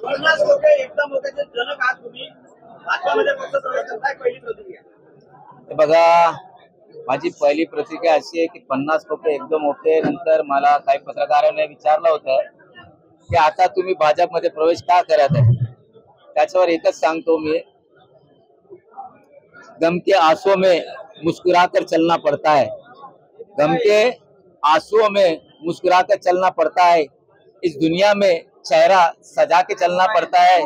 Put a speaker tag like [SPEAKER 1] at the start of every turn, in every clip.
[SPEAKER 1] 50 लोक एकदम मोठे जनक आहात तुम्ही, भाजपामध्ये पक्ष प्रवेश करताय, पहिली प्रतिक्रिया?
[SPEAKER 2] बघा, माझी पहिली प्रतिक्रिया अशी आहे की 50 लोक एकदम होते. नंतर मला काही पत्रकारांनी विचारलं होतं की आता तुम्ही भाजपमध्ये प्रवेश का करत आहे. त्याच्यावर एकच सांगतो मी, गम के आंसुओं में मुस्कुराकर चलना पड़ता है. गम के आंसुओं में मुस्कुराकर चलना पड़ता है. इस दुनिया में चेहरा सजा के चलना पड़ता है.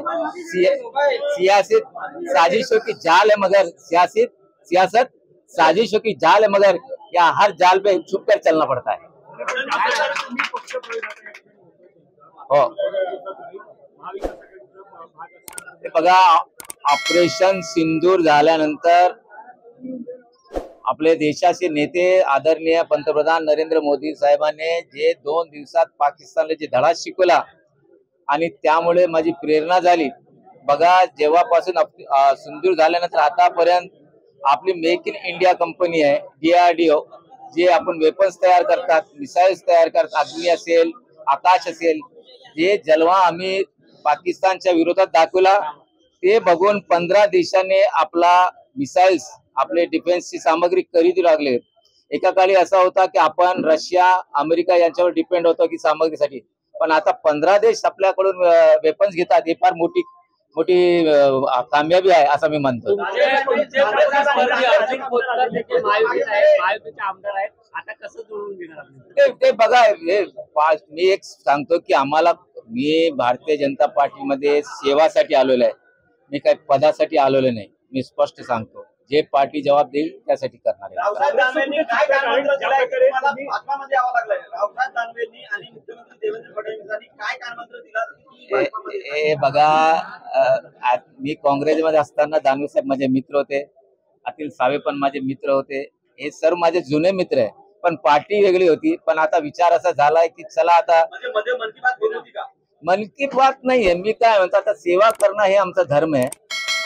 [SPEAKER 2] सियासत साजिशों की जाल है, मगर सियासत साजिशों की जाल है, मगर या हर जाल पे छुप कर चलना पड़ता है. हो, बघा, ऑपरेशन सिंदूर झाल्यानंतर आपले देशाचे नेते आदरणीय पंतप्रधान नरेंद्र मोदी साहेबांनी जे 2 दिवसात पाकिस्तानला जे धडा शिकवला आणि त्यामुळे माझी प्रेरणा झाली. बघा, जेव्हापासून सिंदूर झाल्यानंतर आतापर्यंत आपली मेक इन इंडिया कंपनी आहे DRDO, जे आपण वेपन्स तयार करतात, मिसाईल्स तयार करतात, अग्नी असेल, आकाश असेल, जे जलवा आम्ही पाकिस्तानच्या विरोधात दाखवला, ते बघून 15 देशांनी आपला मिसाईल्स, आपले डिफेन्सची सामग्री खरेदी लागले. एका काळी असा होता की आपण रशिया, अमेरिका यांच्यावर डिपेंड होतो की सामग्रीसाठी, पण आता 15 देश आपल्याकडून वेपन्स घेतात. हे फार मोठी कामयाबी आहे असं मी म्हणतो. ते बघा, मी एक सांगतो की मी भारतीय जनता पार्टीमध्ये सेवासाठी आलेलो आहे. मी काही पदासाठी आलेलो नाही. मी स्पष्ट सांगतो, जे पार्टी जबाब देईल त्यासाठी करणार आहे.
[SPEAKER 1] रावसाहेब दानवेंनी काय कारणमंत्र दिलंय की तुम्हाला भाजपामध्ये यावं लागलंय? रावसाहेब दानवेंनी आणि मुख्यमंत्री देवेंद्र फडणवीसांनी काय कारणमंत्र दिलं?
[SPEAKER 2] हे बघा, मी काँग्रेसमध्ये असताना दानवे साहेब माझे मित्र होते, अतिल सावे पण माझे मित्र होते. हे सर्व माझे जुने मित्र आहे, पण पार्टी वेगळी होती. पण आता विचार असा झालाय की चला आता
[SPEAKER 1] म्हणजे मन की बात बोलू होती का?
[SPEAKER 2] मन की बात नाहीये. मी काय म्हणतो, आता सेवा करणं हे आमचा धर्म आहे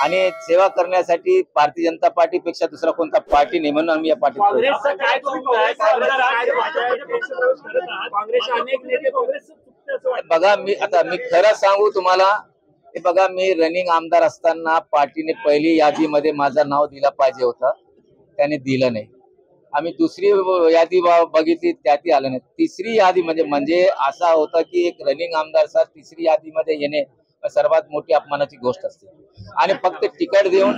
[SPEAKER 2] आणि सेवा करण्यासाठी भारतीय जनता पार्टीपेक्षा दुसरा कोणता पार्टी नाही, म्हणून आम्ही या पार्टीत. बघा, मी खरं सांगू तुम्हाला, हे बघा, मी रनिंग आमदार असताना पार्टीने पहिली यादीमध्ये माझं नाव दिलं पाहिजे होतं, त्याने दिलं नाही. आम्ही दुसरी यादी बघितली, त्यातही आलं नाही. तिसरी यादी म्हणजे असा होता की एक रनिंग आमदार तिसरी यादीमध्ये येणे सर्वात मोठी अपमानाची गोष्ट असते. आणि फक्त तिकीट देऊन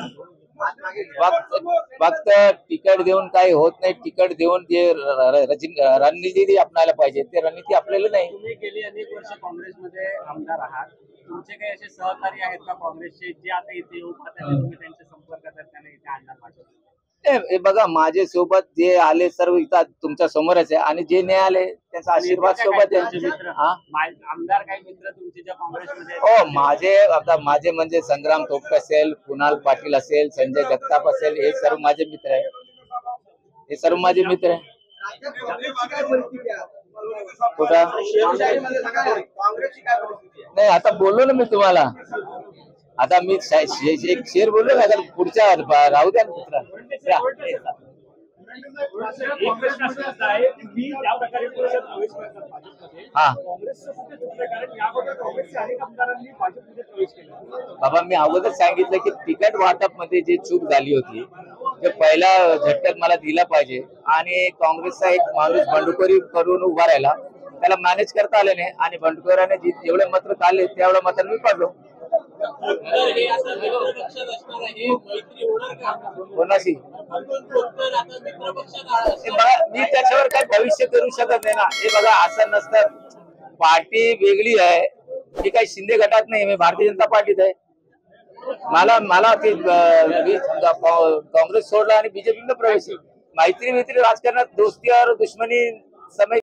[SPEAKER 2] काही होत नाही. तिकीट देऊन जे रणनीती अपनायला पाहिजे ते रणनीती आपल्याला नाही.
[SPEAKER 3] तुम्ही गेली अनेक वर्ष काँग्रेसमध्ये आमदार आहात, तुमचे काही असे सहकारी आहेत का काँग्रेसचे जे आता इथे येऊन तुम्ही त्यांच्या संपर्कात त्यांना इथे आणणार पाहिजे?
[SPEAKER 2] हे बघा, माझे सोबत जे आले सर्व इथं तुमच्या समोरच आहे, आणि जे नाही आले त्यांचा आशीर्वाद सोबत आहे.
[SPEAKER 3] आमदार काही मित्र तुमचे ज्या काँग्रेसमध्ये?
[SPEAKER 2] हो, माझे म्हणजे संग्राम थोपटे असेल, कुणाल पाटील असेल, संजय जगताप असेल, हे सर्व माझे मित्र आहे. कुठं नाही, आता बोललो ना मी तुम्हाला. आता मी एक शेर बोललो ना, तर पुढच्या राहू द्या ना. बाबा, मी अगोदर सांगितलं की तिकीट वाटप मध्ये जी चूक झाली होती, ते पहिला झटक्यात मला दिला पाहिजे. आणि काँग्रेसचा एक माणूस बंडखोरी करून उभा राहिला, त्याला मॅनेज करता आले नाही, आणि बंडखोराने जेवढे मत काढले तेवढ्या मतांनी मी पाडलो. कोणाशी मी त्याच्यावर काही भविष्य करू शकत नाही ना. हे बघा, असं नसतं. पार्टी वेगळी आहे, ही काही शिंदे गटात नाही, मी भारतीय जनता पार्टीत आहे. मला ते काँग्रेस सोडला आणि बीजेपीला प्रवेश. मैत्री राजकारणात दोस्ती और दुश्मनी समय